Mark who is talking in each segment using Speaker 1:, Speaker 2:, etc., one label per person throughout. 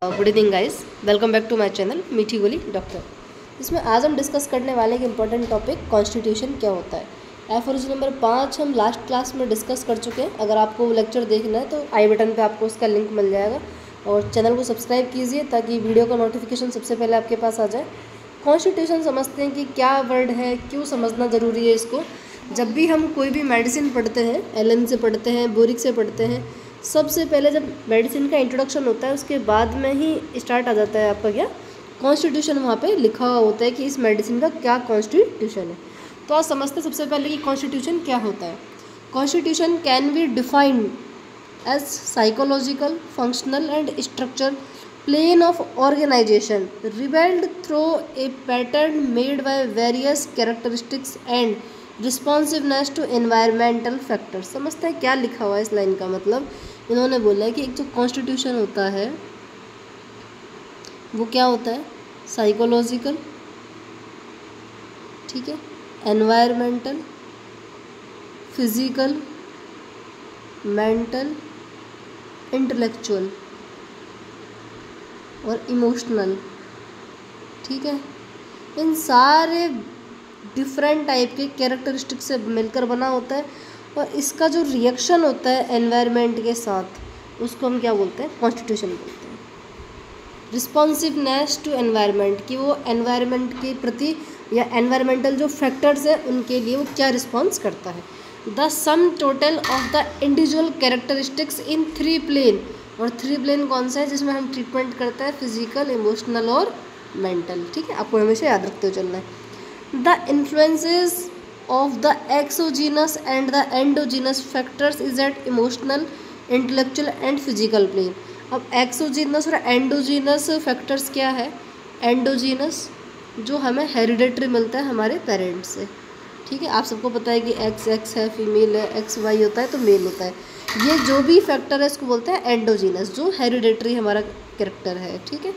Speaker 1: Good evening guys, welcome back to my channel मीठी गोली doctor. इसमें आज हम डिस्कस करने वाले एक इंपॉर्टेंट टॉपिक कॉन्स्टिट्यूशन क्या होता है। एफओरिजी नंबर 5 हम लास्ट क्लास में डिस्कस कर चुके हैं। अगर आपको वो लेक्चर देखना है तो आई बटन पे आपको उसका लिंक मिल जाएगा और चैनल को सब्सक्राइब कीजिए ताकि वीडियो का नोटिफिकेशन सबसे पहले आपके पास आ जाए। कॉन्स्टिट्यूशन समझते हैं कि क्या वर्ड है, क्यों समझना ज़रूरी है इसको। जब भी हम कोई भी मेडिसिन पढ़ते हैं, एलन से पढ़ते हैं, बोरिक से पढ़ते हैं, सबसे पहले जब मेडिसिन का इंट्रोडक्शन होता है उसके बाद में ही स्टार्ट आ जाता है आपका क्या कॉन्स्टिट्यूशन। वहाँ पे लिखा हुआ होता है कि इस मेडिसिन का क्या कॉन्स्टिट्यूशन है। तो आज समझते हैं सबसे पहले कि कॉन्स्टिट्यूशन क्या होता है। Constitution can be defined as psychological, functional and structural plane of organisation revealed through a pattern made by various characteristics and responsiveness to environmental factors. समझते हैं क्या लिखा हुआ है इस लाइन का मतलब। इन्होंने बोला है कि एक जो कॉन्स्टिट्यूशन होता है वो क्या होता है, साइकोलॉजिकल, ठीक है, एनवायरमेंटल, फिजिकल, मेंटल, इंटेलेक्चुअल और इमोशनल, ठीक है। इन सारे डिफरेंट टाइप के कैरेक्टरिस्टिक्स से मिलकर बना होता है और इसका जो रिएक्शन होता है एनवायरनमेंट के साथ उसको हम क्या बोलते हैं, कॉन्स्टिट्यूशन बोलते हैं। रिस्पॉन्सिवनेस टू एनवायरनमेंट, कि वो एनवायरनमेंट के प्रति या एनवायरमेंटल जो फैक्टर्स हैं उनके लिए वो क्या रिस्पॉन्स करता है। The sum total of the individual characteristics in 3 plane, और 3 प्लेन कौन सा है जिसमें हम ट्रीटमेंट करते हैं, फिजिकल, इमोशनल और मेंटल, ठीक है। आपको हमेशा याद रखते हुए चलना है। The influences of the exogenous and the endogenous factors is at emotional, intellectual and physical plane। अब एक्सोजीनस और एंडोजीनस फैक्टर्स क्या है। एंडोजीनस जो हमें हेरिडेटरी मिलता है हमारे पेरेंट्स से, ठीक है। आप सबको पता है कि एक्स एक्स है फीमेल है, एक्स वाई होता है तो मेल होता है। ये जो भी फैक्टर है इसको बोलते हैं एंडोजीनस, जो हेरिडेटरी हमारा कैरेक्टर है, ठीक है।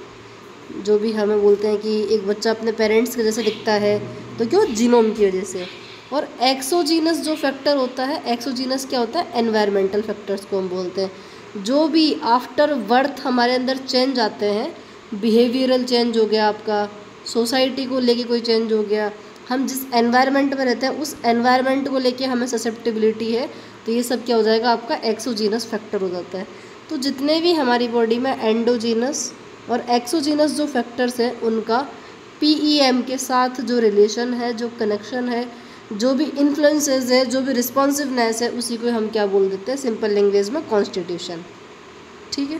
Speaker 1: जो भी हमें बोलते हैं कि एक बच्चा अपने पेरेंट्स के जैसे दिखता है तो क्यों, जीनोम की वजह से। और एक्सोजीनस जो फैक्टर होता है, एक्सोजीनस क्या होता है, एनवायरमेंटल फैक्टर्स को हम बोलते हैं। जो भी आफ्टर बर्थ हमारे अंदर चेंज आते हैं, बिहेवियरल चेंज हो गया आपका, सोसाइटी को लेके कोई चेंज हो गया, हम जिस एनवायरनमेंट में रहते हैं उस एनवायरनमेंट को लेके हमें ससेप्टिबिलिटी है, तो ये सब क्या हो जाएगा, आपका एक्सोजीनस फैक्टर हो जाता है। तो जितने भी हमारी बॉडी में एंडोजीनस और एक्सोजीनस जो फैक्टर्स हैं उनका PEM के साथ जो रिलेशन है, जो कनेक्शन है, जो भी इन्फ्लुएंसेस है, जो भी रिस्पॉन्सिवनेस है, उसी को हम क्या बोल देते हैं सिंपल लैंग्वेज में, कॉन्स्टिट्यूशन, ठीक है।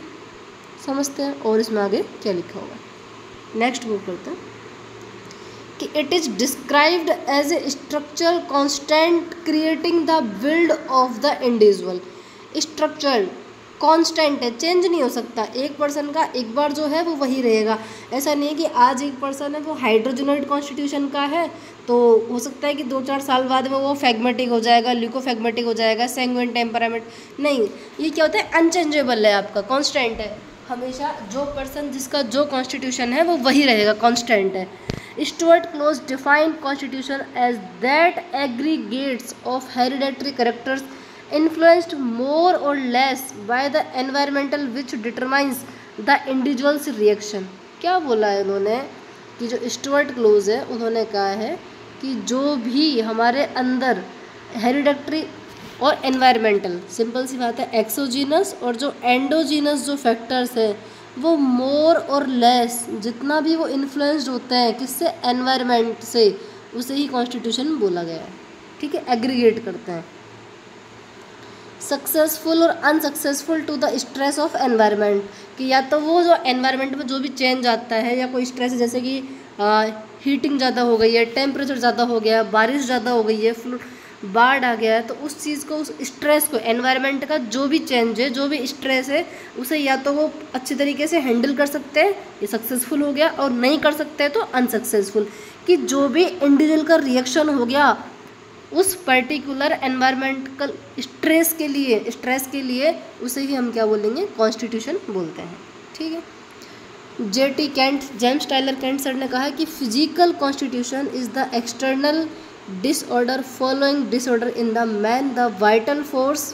Speaker 1: समझते हैं और इसमें आगे क्या लिखा होगा। नेक्स्ट वो करते हैं कि it is described as a structural constant creating the build of the individual. Structural constant है, चेंज नहीं हो सकता। एक पर्सन का एक बार जो है वो वही रहेगा। ऐसा नहीं है कि आज एक पर्सन है वो हाइड्रोजनोइड कॉन्स्टिट्यूशन का है तो हो सकता है कि 2-4 साल बाद में वो फैगमेटिक हो जाएगा, ल्यूकोफैगमेटिक हो जाएगा, सैंग्विन टेम्परामेंट। नहीं, ये क्या होता है, अनचेंजेबल है, आपका कांस्टेंट है। हमेशा जो पर्सन जिसका जो कॉन्स्टिट्यूशन है वो वही रहेगा, कांस्टेंट है। Stuart Close defined constitution as that aggregates of hereditary characters influenced more or less by the environmental which determines the individual's reaction। क्या बोला है उन्होंने कि जो स्टुअर्ट क्लोज है उन्होंने कहा है कि जो भी हमारे अंदर हेरिडेटरी और एनवायरमेंटल, सिंपल सी बात है, एक्सोजीनस और जो एंडोजीनस जो फैक्टर्स हैं वो मोर और लेस जितना भी वो इन्फ्लुएंस्ड होते हैं किससे, एनवायरमेंट से, उसे ही कॉन्स्टिट्यूशन बोला गया है, ठीक है। एग्रीगेट करते हैं सक्सेसफुल और unsuccessful to the stress of environment, कि या तो वो जो एनवायरनमेंट में जो भी चेंज आता है या कोई स्ट्रेस है, जैसे कि हीटिंग ज़्यादा हो गई है, टेम्परेचर ज़्यादा हो गया, बारिश ज़्यादा हो गई है, बाढ़ आ गया है, तो उस चीज़ को, उस स्ट्रेस को, एनवायरनमेंट का जो भी चेंज है, जो भी स्ट्रेस है, उसे या तो वो अच्छी तरीके से हैंडल कर सकते हैं, ये सक्सेसफुल हो गया, और नहीं कर सकते तो अनसक्सेसफुल, कि जो भी इंडिविजुअल का रिएक्शन हो गया उस पर्टिकुलर एनवायरमेंटल स्ट्रेस के लिए उसे ही हम क्या बोलेंगे, कॉन्स्टिट्यूशन बोलते हैं, ठीक है। J.T. Kent, James Tyler Kent sir ने कहा है कि physical constitution is the external disorder following disorder in the man, the vital force,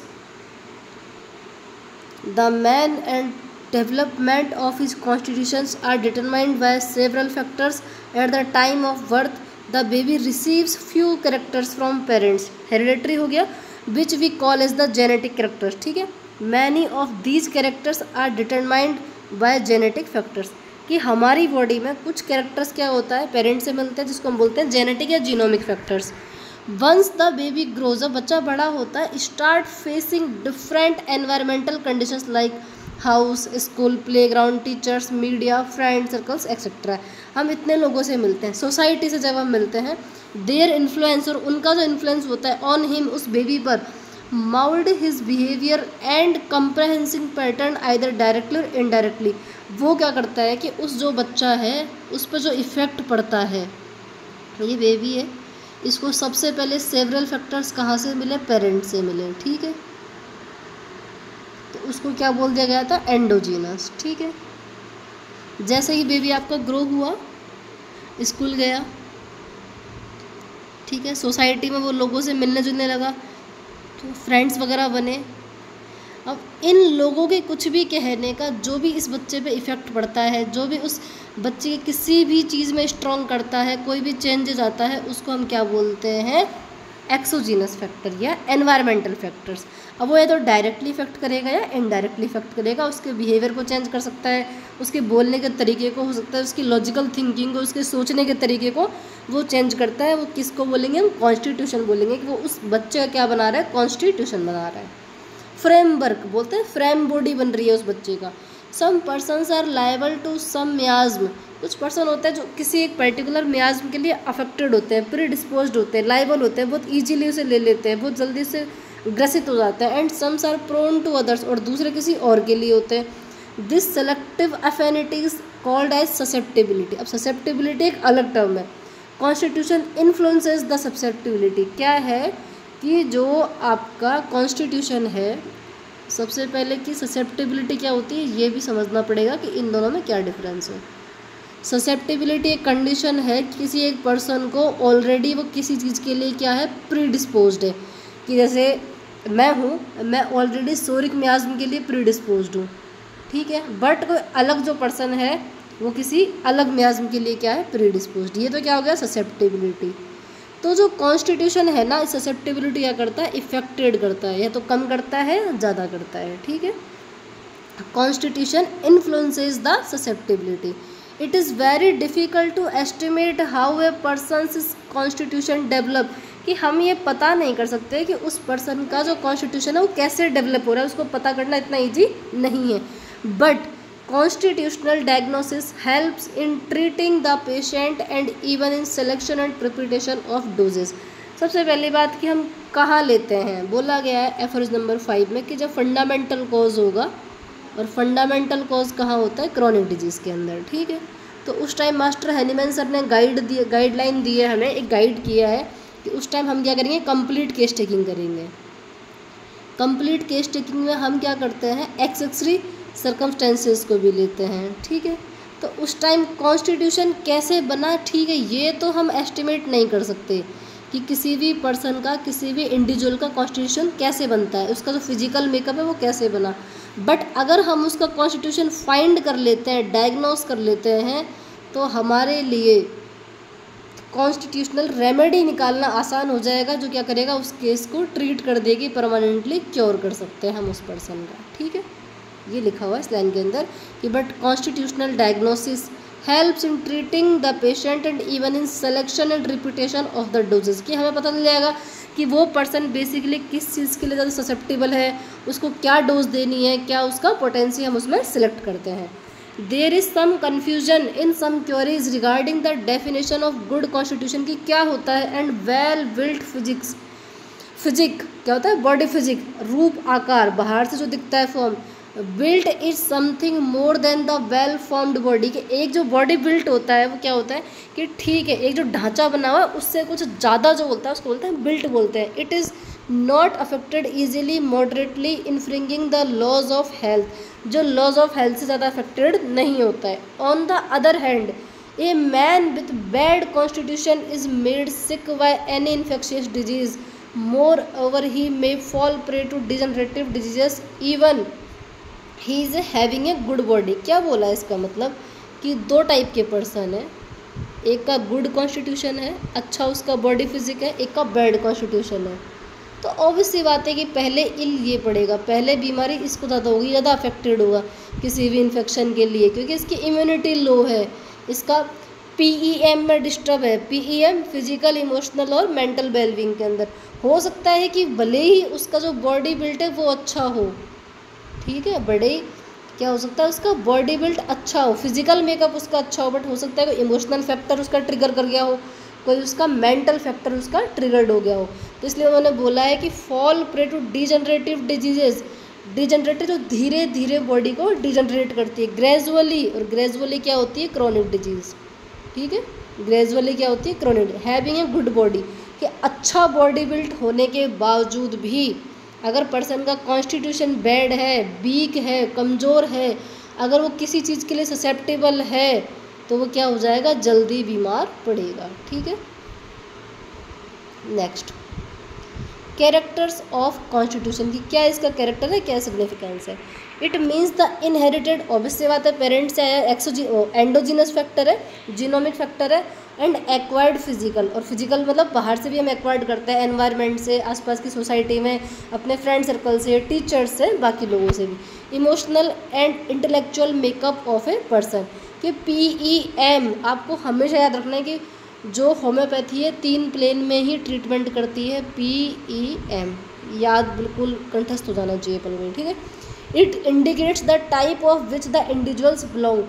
Speaker 1: the man and development of his constitutions are determined by several factors. At the time of birth, the baby receives few characters from parents. Hereditary हो गया, which we call as the genetic characters. ठीक है, many of these characters are determined by genetic factors. कि हमारी body में कुछ characters क्या होता है, पेरेंट्स से मिलते हैं, जिसको हम बोलते हैं जेनेटिक या genomic factors. Once the baby grows, जब बच्चा बड़ा होता है, start facing different environmental conditions like house, school, playground, teachers, media, friend circles etcetera. हम इतने लोगों से मिलते हैं, सोसाइटी से जब हम मिलते हैं, देयर इन्फ्लुएंस, और उनका जो इन्फ्लुएंस होता है ऑन हिम, उस बेबी पर, mould his behaviour and comprehending pattern either directly or indirectly. वो क्या करता है कि उस जो बच्चा है उस पर जो इफ़ेक्ट पड़ता है, ये बेबी है, इसको सबसे पहले सेवरल फैक्टर्स कहाँ से मिले, पेरेंट्स से मिले. ठीक है, तो उसको क्या बोल दिया गया था, एंडोजीनस. ठीक है, जैसे ही बेबी आपका ग्रो हुआ, स्कूल गया, ठीक है, सोसाइटी में वो लोगों से मिलने जुलने लगा, तो फ्रेंड्स वगैरह बने. अब इन लोगों के कुछ भी कहने का, जो भी इस बच्चे पे इफ़ेक्ट पड़ता है, जो भी उस बच्चे की किसी भी चीज़ में स्ट्रॉन्ग करता है, कोई भी चेंजेस आता है, उसको हम क्या बोलते हैं, एक्सोजीनस फैक्टर या एनवायरमेंटल फैक्टर्स. अब वो या तो डायरेक्टली इफेक्ट करेगा या इनडायरेक्टली इफेक्ट करेगा. उसके बिहेवियर को चेंज कर सकता है, उसके बोलने के तरीके को, हो सकता है उसकी लॉजिकल थिंकिंग को, उसके सोचने के तरीके को वो चेंज करता है. वो किसको बोलेंगे हम, कॉन्स्टिट्यूशन बोलेंगे, कि वो उस बच्चे का क्या बना रहा है, कॉन्स्टिट्यूशन बना रहा है. फ्रेमवर्क बोलते हैं, फ्रेम बॉडी बन रही है उस बच्चे का. Some persons are liable to some miasm, कुछ पर्सन होते हैं जो किसी एक पर्टिकुलर मियाज्म के लिए अफेक्टेड होते हैं, प्रीडिस्पोज्ड होते हैं, लायबल होते हैं, बहुत ईजीली उसे ले लेते हैं, बहुत जल्दी से ग्रसित हो जाते हैं. And sums are prone to others, और दूसरे किसी और के लिए होते हैं. This selective affinity is called as susceptibility. अब ससेप्टिबिलिटी एक अलग टर्म है. Constitution influences the susceptibility. क्या है कि जो आपका कॉन्स्टिट्यूशन है, सबसे पहले कि ससेप्टिबिलिटी क्या होती है ये भी समझना पड़ेगा कि इन दोनों में क्या डिफरेंस है. ससेप्टिबिलिटी एक कंडीशन है कि किसी एक पर्सन को ऑलरेडी वो किसी चीज़ के लिए क्या है, प्रीडिस्पोज्ड है. कि जैसे मैं हूँ, मैं ऑलरेडी सोरिक मियाज्म के लिए प्रीडिस्पोज्ड हूँ, ठीक है, बट कोई अलग जो पर्सन है वो किसी अलग मियाज्म के लिए क्या है, प्रीडिस्पोज्ड. ये तो क्या हो गया, ससेप्टिबिलिटी. तो जो कॉन्स्टिट्यूशन है ना, ससेप्टिबिलिटी क्या करता है, इफेक्टेड करता है, या तो कम करता है या ज़्यादा करता है. ठीक है, constitution influences the susceptibility. It is very difficult to estimate how a person's constitution develop. कि हम ये पता नहीं कर सकते कि उस पर्सन का जो कॉन्स्टिट्यूशन है वो कैसे डेवलप हो रहा है, उसको पता करना इतना ईजी नहीं है. But constitutional diagnosis helps in treating the patient and even in selection and preparation of doses. सबसे पहली बात कि हम कहाँ लेते हैं, बोला गया है एफर्ज नंबर 5 में कि जब फंडामेंटल कॉज होगा, और फंडामेंटल कॉज कहाँ होता है, क्रॉनिक डिजीज़ के अंदर. ठीक है, तो उस टाइम मास्टर हैनीमैन सर ने गाइडलाइन दी है, हमें एक गाइड किया है कि उस टाइम हम क्या करेंगे, कंप्लीट केस टेकिंग करेंगे. कंप्लीट केस टेकिंग में हम क्या करते हैं, एक्सेसरी सर्कमस्टेंसेस को भी लेते हैं. ठीक है, तो उस टाइम कॉन्स्टिट्यूशन कैसे बना, ठीक है, ये तो हम एस्टिमेट नहीं कर सकते कि किसी भी पर्सन का, किसी भी इंडिविजुअल का कॉन्स्टिट्यूशन कैसे बनता है, उसका जो फिजिकल मेकअप है वो कैसे बना. बट अगर हम उसका कॉन्स्टिट्यूशन फाइंड कर लेते हैं, डायग्नोस कर लेते हैं, तो हमारे लिए कॉन्स्टिट्यूशनल रेमेडी निकालना आसान हो जाएगा, जो क्या करेगा, उस केस को ट्रीट कर देगी, परमानेंटली क्योर कर सकते हैं हम उस पर्सन का. ठीक है, ये लिखा हुआ है इस लाइन के अंदर कि but constitutional diagnosis helps in treating the patient and even in selection and repetition of the doses. कि हमें पता चल जाएगा कि वो पर्सन बेसिकली किस चीज़ के लिए ज़्यादा ससेप्टिबल है, उसको क्या डोज देनी है, क्या उसका पोटेंसी हम उसमें सिलेक्ट करते हैं. There is some confusion in some queries regarding the definition of good constitution. की क्या होता है, एंड वेल बिल्ट फिजिक क्या होता है, बॉडी फिजिक, रूप आकार, बाहर से जो दिखता है form. Built is something more than the well formed body. कि एक जो बॉडी बिल्ट होता है वो क्या होता है कि ठीक है, एक जो ढांचा बना हुआ है उससे कुछ ज़्यादा जो बोलता है उसको बोलते हैं बिल्ट बोलते हैं. It is not affected easily moderately infringing the laws of health. जो लॉज ऑफ हेल्थ से ज़्यादा अफेक्टेड नहीं होता है. On the other hand a man with bad constitution is made sick by any infectious disease. Moreover he may fall prey to degenerative diseases. Even he is having a good body. क्या बोला है इसका मतलब कि दो type के person है, एक का गुड कॉन्स्टिट्यूशन है, अच्छा उसका बॉडी फिजिक है, एक का बैड कॉन्स्टिट्यूशन है। तो ऑब्वियस सी बात है कि पहले इल ये पड़ेगा, पहले बीमारी इसको ज़्यादा होगी, ज़्यादा अफेक्टेड होगा किसी भी इन्फेक्शन के लिए, क्योंकि इसकी इम्यूनिटी लो है, इसका PEM में डिस्टर्ब है। PEM फिजिकल, इमोशनल और मेंटल वेलबींग के अंदर हो सकता है कि भले ही उसका जो बॉडी बिल्ड है वो अच्छा हो, ठीक है, बड़े ही क्या हो सकता है उसका बॉडी बिल्ड अच्छा हो, फिजिकल मेकअप उसका अच्छा हो, बट हो सकता है कोई इमोशनल फैक्टर उसका ट्रिगर कर गया हो, कोई उसका मेंटल फैक्टर उसका ट्रिगर्ड हो गया हो। तो इसलिए उन्होंने बोला है कि fall prey to degenerative diseases. Degenerative जो धीरे धीरे बॉडी को डिजनरेट करती है ग्रेजुअली, और ग्रेजुअली क्या होती है क्रोनिक डिजीज, ठीक है, ग्रेजुअली क्या होती है chronic. Having a good body कि अच्छा बॉडी बिल्ड होने के बावजूद भी अगर पर्सन का कॉन्स्टिट्यूशन बैड है, वीक है, कमज़ोर है, अगर वो किसी चीज़ के लिए ससेप्टेबल है तो वो क्या हो जाएगा, जल्दी बीमार पड़ेगा, ठीक है। नेक्स्ट, कैरेक्टर्स ऑफ कॉन्स्टिट्यूशन की क्या इसका कैरेक्टर है, क्या सिग्निफिकेंस है। It means the inherited, obvious सी बात है पेरेंट्स से आया, एंडोजीनस फैक्टर है, जीनोमिक फैक्टर है, एंड एक्वायर्ड फिजिकल, और फिजिकल मतलब बाहर से भी हम एक्वायर्ड करते हैं, एनवायरनमेंट से, आसपास की सोसाइटी में, अपने फ्रेंड सर्कल से, टीचर्स से, बाकी लोगों से भी। Emotional and intellectual makeup of a person कि PEM आपको हमेशा याद रखना है कि जो होम्योपैथी है 3 प्लेन में ही ट्रीटमेंट करती है, PEM याद बिल्कुल कंठस्थ हो जाना चाहिए अपन को, ठीक है। It indicates the type of which the individuals belong,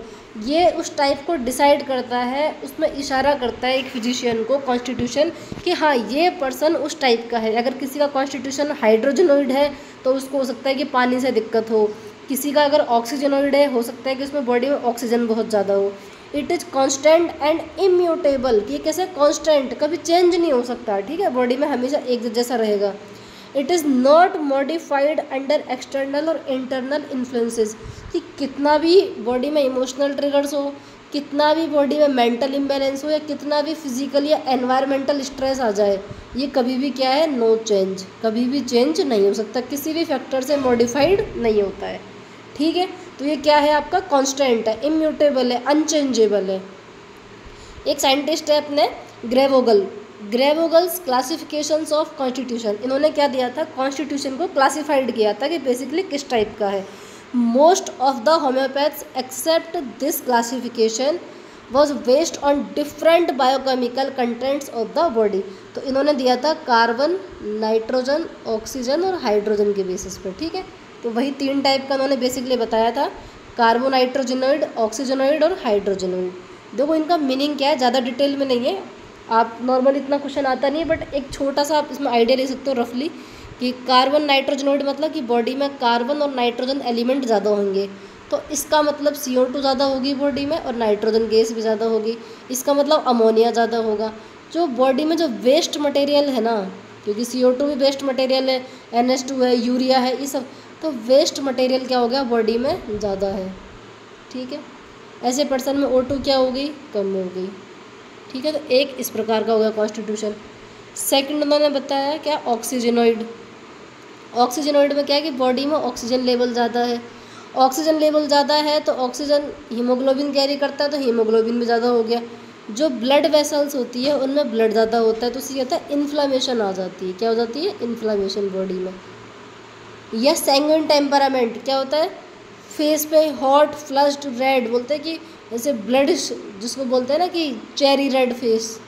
Speaker 1: ये उस टाइप को डिसाइड करता है, उसमें इशारा करता है एक फिजिशियन को कॉन्स्टिट्यूशन कि हाँ ये पर्सन उस टाइप का है। अगर किसी का कॉन्स्टिट्यूशन हाइड्रोजनोइड है तो उसको हो सकता है कि पानी से दिक्कत हो, किसी का अगर ऑक्सीजनोइड है हो सकता है कि उसमें बॉडी में ऑक्सीजन बहुत ज़्यादा हो। It is constant and immutable, ये कैसे कांस्टेंट, कभी चेंज नहीं हो सकता, ठीक है, बॉडी में हमेशा एक जैसा रहेगा। It is not modified under external और इंटरनल इन्फ्लुएंसेस कि कितना भी बॉडी में इमोशनल ट्रिगर्स हो, कितना भी बॉडी में मेंटल इम्बैलेंस हो, या कितना भी फिजिकल या एनवायरमेंटल स्ट्रेस आ जाए, ये कभी भी क्या है, नो चेंज, कभी भी चेंज नहीं हो सकता, किसी भी फैक्टर से मॉडिफाइड नहीं होता है, ठीक है। तो ये क्या है आपका कांस्टेंट है, इम्यूटेबल है, अनचेंजेबल है। एक साइंटिस्ट है अपने ग्रेवोगल्स क्लासिफिकेशंस ऑफ कॉन्स्टिट्यूशन, इन्होंने क्या दिया था, कॉन्स्टिट्यूशन को क्लासिफाइड किया था कि बेसिकली किस टाइप का है। Most of the homeopaths accept this classification was based on different biochemical contents of the body. तो इन्होंने दिया था कार्बन, नाइट्रोजन, ऑक्सीजन और हाइड्रोजन के बेसिस पर, ठीक है। तो वही 3 टाइप का उन्होंने बेसिकली बताया था, कार्बोनाइट्रोजनोइड, ऑक्सीजनोइड और हाइड्रोजनोइड। देखो इनका मीनिंग क्या है, ज़्यादा डिटेल में नहीं है, आप नॉर्मल इतना क्वेश्चन आता नहीं है, बट एक छोटा सा आप इसमें आइडिया ले सकते हो रफली कि कार्बन नाइट्रोजनोइड मतलब कि बॉडी में कार्बन और नाइट्रोजन एलिमेंट ज़्यादा होंगे, तो इसका मतलब CO2 ज़्यादा होगी बॉडी में, और नाइट्रोजन गैस भी ज़्यादा होगी, इसका मतलब अमोनिया ज़्यादा होगा। जो बॉडी में जो वेस्ट मटेरियल है ना, क्योंकि CO2 भी वेस्ट मटेरियल है, NH2 है, यूरिया है, ये सब, तो वेस्ट मटेरियल क्या हो गया बॉडी में ज़्यादा है, ठीक है। ऐसे पर्सन में O2 क्या हो गई, कम हो गई, ठीक है। तो एक इस प्रकार का हो गया कॉन्स्टिट्यूशन। सेकंड उन्होंने बताया क्या, ऑक्सीजनोइड। ऑक्सीजनोइड में क्या है कि बॉडी में ऑक्सीजन लेवल ज़्यादा है, ऑक्सीजन लेवल ज़्यादा है तो ऑक्सीजन हीमोग्लोबिन कैरी करता है, तो हीमोग्लोबिन भी ज़्यादा हो गया। जो ब्लड वेसल्स होती है उनमें ब्लड ज़्यादा होता है, तो उससे क्या होता है, इन्फ्लामेशन आ जाती है, क्या हो जाती है, इन्फ्लामेशन बॉडी में। यह सैंगुइन टेम्परामेंट क्या होता है, फेस पे हॉट, फ्लश्ड, रेड, बोलते हैं कि जैसे ब्लड जिसको बोलते हैं ना कि चेरी रेड फेस,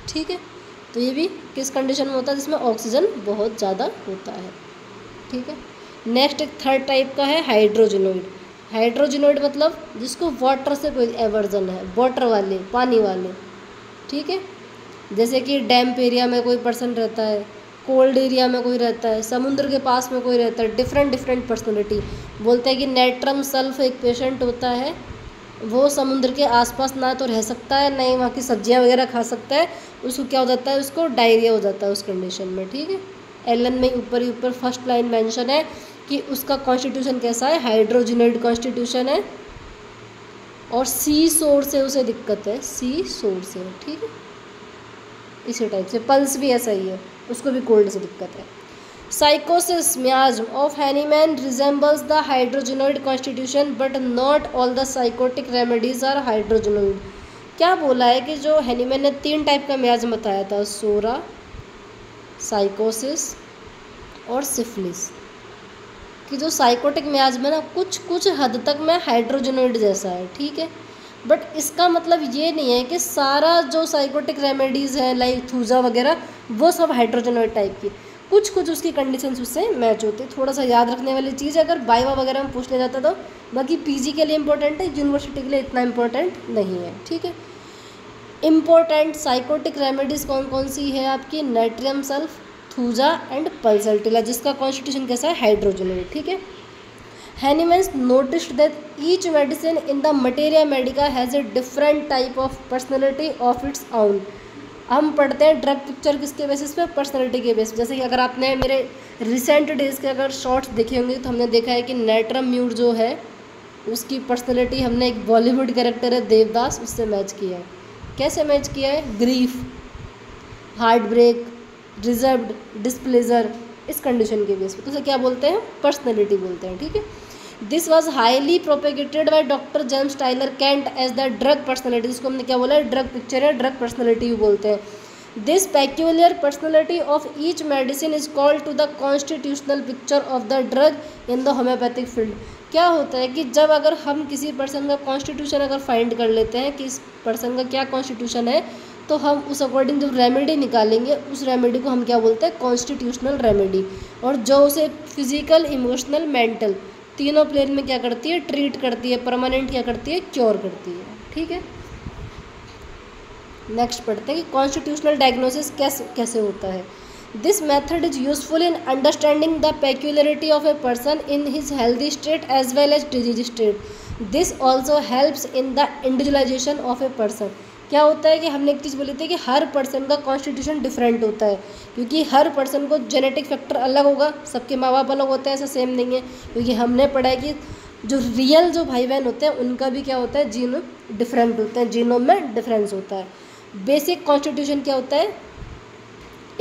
Speaker 1: ठीक है। तो ये भी किस कंडीशन में होता है, जिसमें ऑक्सीजन बहुत ज़्यादा होता है, ठीक है। नेक्स्ट एक थर्ड टाइप का है हाइड्रोजनोइड। हाइड्रोजनोइड मतलब जिसको वाटर से कोई एवर्जन है, वाटर वाले, पानी वाले, ठीक है। जैसे कि डैम्प एरिया में कोई पर्सन रहता है, कोल्ड एरिया में कोई रहता है, समुद्र के पास में कोई रहता है, डिफरेंट पर्सनैलिटी। बोलते हैं कि नेट्रम सल्फ एक पेशेंट होता है, वो समुद्र के आसपास ना तो रह सकता है, ना ही वहाँ की सब्जियाँ वगैरह खा सकता है, उसको क्या हो जाता है, उसको डायरिया हो जाता है उस कंडीशन में, ठीक है। एलन में ऊपर ही ऊपर फर्स्ट लाइन मेंशन है कि उसका कॉन्स्टिट्यूशन कैसा है, हाइड्रोजनोइड कॉन्स्टिट्यूशन है, और सी सोर्स से उसे दिक्कत है, सी सोर्स से, ठीक है। इसी टाइप से पल्स भी ऐसा ही है, उसको भी कोल्ड से दिक्कत है। Psychosis miasm of Hahnemann resembles the hydrogenoid constitution but not all the psychotic remedies are hydrogenoid. क्या बोला है कि जो हैनीमैन ने 3 टाइप का मियाज्म बताया था, सोरा, साइकोसिस और सिफिलिस, कि जो साइकोटिक मियाज्म है ना कुछ हद तक में हाइड्रोजनोइड जैसा है, ठीक है। बट इसका मतलब ये नहीं है कि सारा जो साइकोटिक रेमेडीज़ है लाइक थूजा वगैरह वो सब हाइड्रोजनोइड टाइप की, कुछ उसकी कंडीशंस उससे मैच होती है। थोड़ा सा याद रखने वाली चीज़ है, अगर बाइवा वगैरह में पूछ लिया जाता तो। बाकी पीजी के लिए इंपॉर्टेंट है, यूनिवर्सिटी के लिए इतना इंपॉर्टेंट नहीं है, ठीक है। इम्पोर्टेंट साइकोटिक रेमेडीज़ कौन कौन सी है आपकी, नाइट्रियम सल्फ, थूजा एंड पल्सल्टिला, जिसका कॉन्स्टिट्यूशन कैसा है, हाइड्रोजनोइड, ठीक है। Hahnemann's noticed that each medicine in the materia medica has a different type of personality of its own. हम पढ़ते हैं ड्रग पिक्चर किसके बेसिस पे, पर्सनैलिटी के बेसिस। जैसे कि अगर आपने मेरे रिसेंट डेज़ के अगर शॉर्ट्स देखे होंगे तो हमने देखा है कि नाइट्रम म्यूर जो है उसकी पर्सनैलिटी हमने एक बॉलीवुड कैरेक्टर है देवदास, उससे मैच किया है। कैसे मैच किया है, grief, heart break, reserved, displeasure, इस कंडीशन के बेस पे, तो उसे क्या बोलते हैं, पर्सनैलिटी बोलते हैं, ठीक है। This was highly propagated by doctor James Tyler Kent as the drug personality, जिसको हमने क्या बोला है, ड्रग पिक्चर है, ड्रग पर्सनैलिटी भी बोलते हैं। This peculiar personality of each medicine is called to the constitutional picture of the drug in the homeopathic field. क्या होता है कि जब अगर हम किसी पर्सन का कॉन्स्टिट्यूशन अगर फाइंड कर लेते हैं कि इस पर्सन का क्या कॉन्स्टिट्यूशन है, तो हम उस अकॉर्डिंग जो रेमेडी निकालेंगे उस रेमेडी को हम क्या बोलते हैं, कॉन्स्टिट्यूशनल रेमेडी। और जो उसे फिजिकल, इमोशनल, मेंटल तीनों प्लेन में क्या करती है, ट्रीट करती है, परमानेंट क्या करती है, क्योर करती है, ठीक है। नेक्स्ट पढ़ते हैं कि कॉन्स्टिट्यूशनल डायग्नोसिस कैसे होता है। This method is useful in understanding the peculiarity of a person in his healthy state as well as disease state. This also helps in the individualisation of a person. क्या होता है कि हमने एक चीज़ बोली थी कि हर पर्सन का कॉन्स्टिट्यूशन डिफरेंट होता है, क्योंकि हर पर्सन को जेनेटिक फैक्टर अलग होगा, सबके माँ बाप अलग होते हैं, ऐसा सेम नहीं है। क्योंकि हमने पढ़ा है कि जो रियल जो भाई बहन होते हैं उनका भी क्या होता है, जीन डिफरेंट होते हैं, जीनोम में डिफरेंस होता है। बेसिक कॉन्स्टिट्यूशन क्या होता है,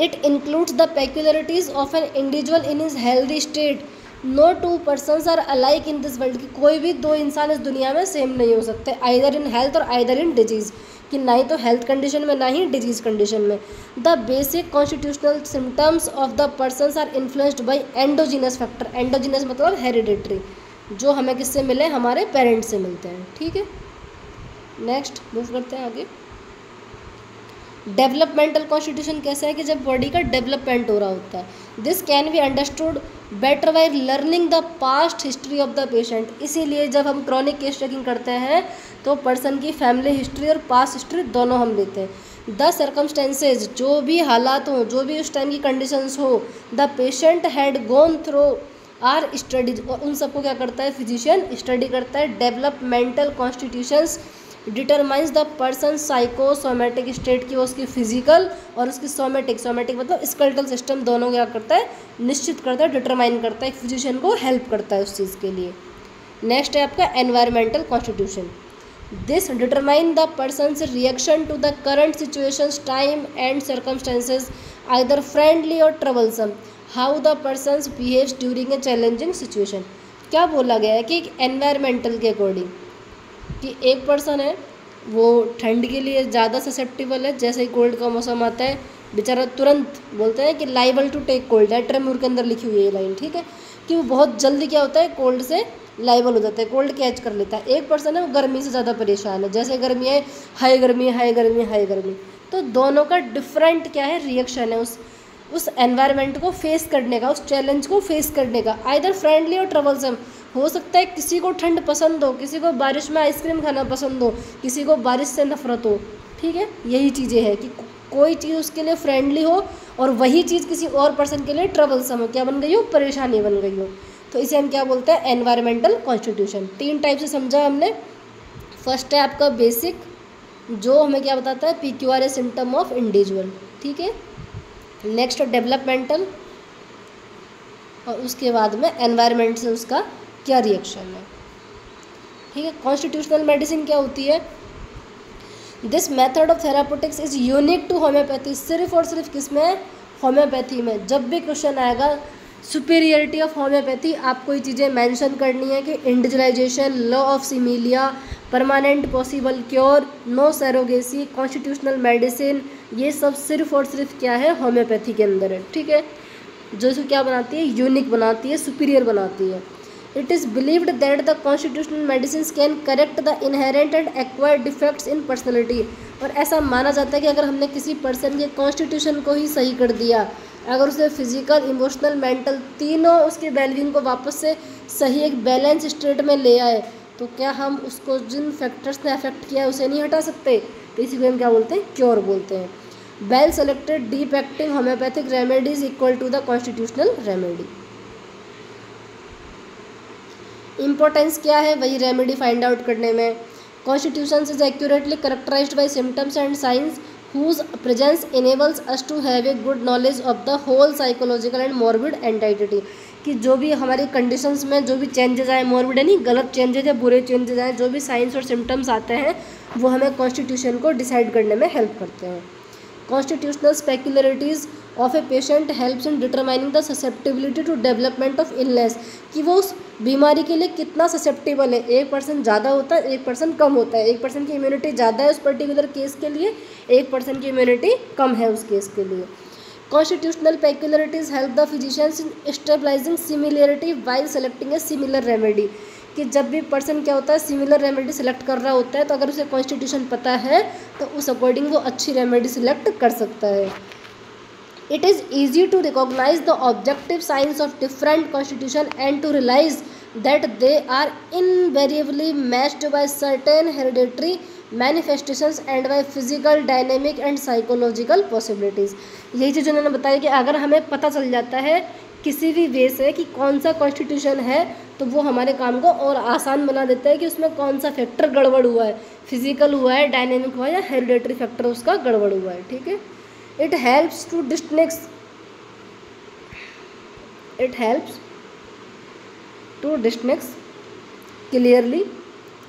Speaker 1: it includes the peculiarities of an individual in his healthy state. No two persons are alike in this world, की कोई भी दो इंसान इस दुनिया में सेम नहीं हो सकते, आइदर इन हेल्थ और आइदर इन डिजीज़, कि ना ही तो हेल्थ कंडीशन में ना ही डिजीज कंडीशन में। The basic constitutional symptoms of the persons are influenced by endogenous factor. Endogenous मतलब हेरिडेटरी, जो हमें किससे मिले, हमारे पेरेंट्स से मिलते हैं, ठीक है। नेक्स्ट मूव करते हैं आगे। डेवलपमेंटल कॉन्स्टिट्यूशन कैसा है कि जब बॉडी का डेवलपमेंट हो रहा होता है। This can be understood better by learning the past history of the patient. इसीलिए जब हम क्रॉनिक केस चेकिंग करते हैं तो पर्सन की फैमिली हिस्ट्री और पास्ट हिस्ट्री दोनों हम लेते हैं। द सर्कमस्टेंसेज, जो भी हालात हों, जो भी उस टाइम की कंडीशंस हो, the patient had gone through or studies, और उन सबको क्या करता है, फिजिशियन स्टडी करता है। Developmental constitutions determines the person psychosomatic state, की उसकी फिजिकल और उसकी सोमेटिक मतलब स्केलेटल सिस्टम दोनों क्या करता है, निश्चित करता है, डिटरमाइन करता है, एक फिजिशियन को हेल्प करता है उस चीज़ के लिए। नेक्स्ट है आपका environmental constitution. This determine the persons reaction to the current situations, time and circumstances, either friendly or troublesome, how the persons behaves during a challenging situation. क्या बोला गया है कि एनवायरमेंटल के अकॉर्डिंग कि एक पर्सन है वो ठंड के लिए ज़्यादा ससेप्टिबल है, जैसे ही कोल्ड का मौसम आता है बेचारा तुरंत बोलते हैं कि लाइबल टू टेक कोल्ड, ट्रेमूर के अंदर लिखी हुई है ये लाइन, ठीक है, कि वो बहुत जल्दी क्या होता है, कोल्ड से लाइबल हो जाता है, कोल्ड कैच कर लेता है। एक पर्सन है वो गर्मी से ज़्यादा परेशान है, जैसे गर्मी है, हाई गर्मी, हाई गर्मी, हाई गर्मी, तो दोनों का डिफरेंट क्या है, रिएक्शन है उस एनवायरनमेंट को फेस करने का, उस चैलेंज को फेस करने का। आइदर फ्रेंडली और ट्रबलसम, हो सकता है किसी को ठंड पसंद हो, किसी को बारिश में आइसक्रीम खाना पसंद हो, किसी को बारिश से नफरत हो, ठीक है। यही चीज़ें हैं कि कोई चीज़ उसके लिए फ्रेंडली हो और वही चीज़ किसी और पर्सन के लिए ट्रबलसम हो, क्या बन गई हो, परेशानी बन गई हो, तो इसे हम क्या बोलते हैं, एनवायरमेंटल कॉन्स्टिट्यूशन। 3 टाइप से समझा हमने। फर्स्ट है आपका बेसिक, जो हमें क्या बताता है, PQR A symptom of individual, ठीक है। नेक्स्ट डेवलपमेंटल, और उसके बाद में एनवायरनमेंट से उसका क्या रिएक्शन है, ठीक है। कॉन्स्टिट्यूशनल मेडिसिन क्या होती है, this method of therapeutics is unique to homeopathy. सिर्फ और सिर्फ किसमें, होम्योपैथी में। जब भी क्वेश्चन आएगा सुपीरियरिटी ऑफ होम्योपैथी, आपको ये चीज़ें मेंशन करनी है कि individualisation, law of similia, permanent possible cure, no surrogacy, constitutional medicine, ये सब सिर्फ और सिर्फ क्या है, होम्योपैथी के अंदर है। ठीक है, जो इसको क्या बनाती है, यूनिक बनाती है, सुपीरियर बनाती है। It is believed that the constitutional medicine can correct the inherent and acquired defects in personality, और ऐसा माना जाता है कि अगर हमने किसी पर्सन के कॉन्स्टिट्यूशन को ही सही कर दिया, अगर उसे फिजिकल, इमोशनल, मेंटल तीनों उसके वेलबींग को वापस से सही एक बैलेंस स्टेट में ले आए, तो क्या हम उसको जिन फैक्टर्स ने अफेक्ट किया है उसे नहीं हटा सकते? तो इसी को हम क्या बोलते हैं, क्योर बोलते हैं। Well selected deep acting homeopathic remedies equal to the constitutional remedy. Importance क्या है वही रेमेडी फाइंड आउट करने में। Constitution is accurately characterised by symptoms and signs whose presence enables us to have a good knowledge of the whole psychological and morbid entity, कि जो भी हमारी conditions में जो भी चेंजेस आए, मॉर्बिड है नहीं, गलत चेंजेस या बुरे चेंजेस आए, जो भी साइंस और सिम्टम्स आते हैं वो हमें कॉन्स्टिट्यूशन को डिसाइड करने में हेल्प करते हैं। Constitutional peculiarities of a patient helps in determining the susceptibility to development of illness, कि वो उस बीमारी के लिए कितना ससेप्टेबल है। एक पर्सन ज़्यादा होता है, एक पर्सन कम होता है, एक पर्सन की इम्यूनिटी ज़्यादा है उस पर्टिकुलर केस के लिए, एक पर्सन की इम्यूनिटी कम है उस केस के लिए। Constitutional peculiarities help the physicians in stabilising similarity while selecting a similar remedy, कि जब भी पर्सन क्या होता है सिमिलर रेमेडी सिलेक्ट कर रहा होता है, तो अगर उसे कॉन्स्टिट्यूशन पता है तो उस अकॉर्डिंग वो अच्छी रेमेडी सिलेक्ट कर सकता है। It is easy to recognize the objective signs of different constitution and to realize that they are invariably matched by certain hereditary manifestations and by physical, dynamic and psychological possibilities। यही चीज़ उन्होंने बताया कि अगर हमें पता चल जाता है किसी भी वे से कि कौन सा कॉन्स्टिट्यूशन है, तो वो हमारे काम को और आसान बना देता है कि उसमें कौन सा फैक्टर गड़बड़ हुआ है, फिजिकल हुआ है, डायनेमिक हुआ है या हेरिडेटरी फैक्टर उसका गड़बड़ हुआ है। ठीक है, it helps to distinguish clearly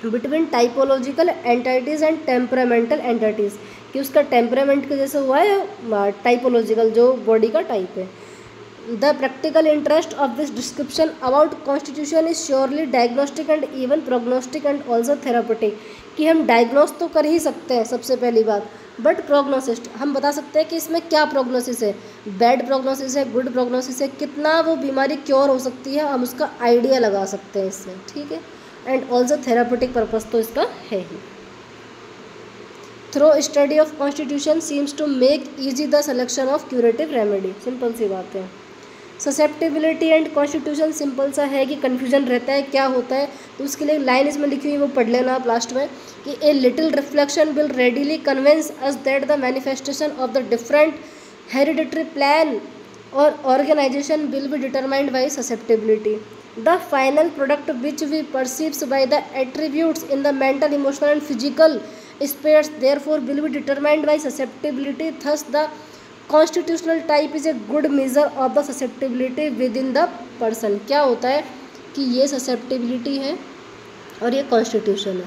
Speaker 1: between typological entities and temperamental entities, कि उसका टेम्परामेंट के जैसे हुआ है टाइपोलॉजिकल जो बॉडी का टाइप है। The practical interest of this description about constitution is surely diagnostic and even prognostic and also therapeutic, कि हम डायग्नोस तो कर ही सकते हैं सबसे पहली बात, बट प्रोग्नोसिस हम बता सकते हैं कि इसमें क्या प्रोग्नोसिस है, बैड प्रोग्नोसिस है, गुड प्रोग्नोसिस है, कितना वो बीमारी क्योर हो सकती है, हम उसका आइडिया लगा सकते हैं इससे। ठीक है, एंड ऑल्सो थेरापेटिक पर्पस तो इसका है ही। Through study of constitution seems to make easy the selection of curative remedy. Simple सी बात है। ससेप्टिबिलिटी एंड कॉन्स्टिट्यूशन सिंपल सा है कि कन्फ्यूजन रहता है क्या होता है, तो उसके लिए लाइन इसमें लिखी हुई वो पढ़ लेना आप लास्ट में, कि a little reflection will readily convince us that the manifestation of the different hereditary plan or organisation will be determined by susceptibility. The final product which we perceives by the attributes in the mental, emotional and physical spheres therefore will be determined by susceptibility. Thus the constitutional type is a good measure of the susceptibility within the person. क्या होता है कि ये susceptibility है और ये constitution है,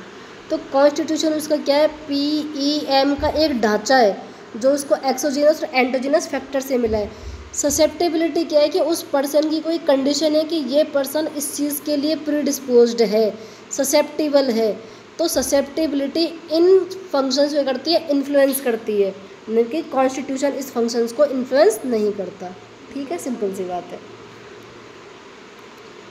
Speaker 1: तो कॉन्स्टिट्यूशन उसका क्या है, PEM का एक ढांचा है जो उसको एक्सोजीनस और एंडोजीनस फैक्टर से मिला है। ससेप्टिबिलिटी क्या है कि उस पर्सन की कोई कंडीशन है कि ये पर्सन इस चीज़ के लिए प्रीडिस्पोज्ड है, ससेप्टिबल है, तो ससेप्टिबिलिटी इन फंक्शंस में करती है, इन्फ्लुएंस करती है, न कि कॉन्स्टिट्यूशन इस फंक्शंस को इन्फ्लुएंस नहीं करता। ठीक है, सिंपल सी बात है।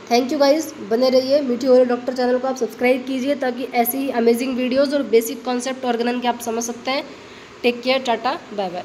Speaker 1: थैंक यू गाइस, बने रहिए मीठी ओरियो डॉक्टर चैनल को आप सब्सक्राइब कीजिए ताकि ऐसी ही अमेजिंग वीडियोज़ और बेसिक कॉन्सेप्ट ऑर्गेनन के आप समझ सकते हैं। Take care, tata, bye bye.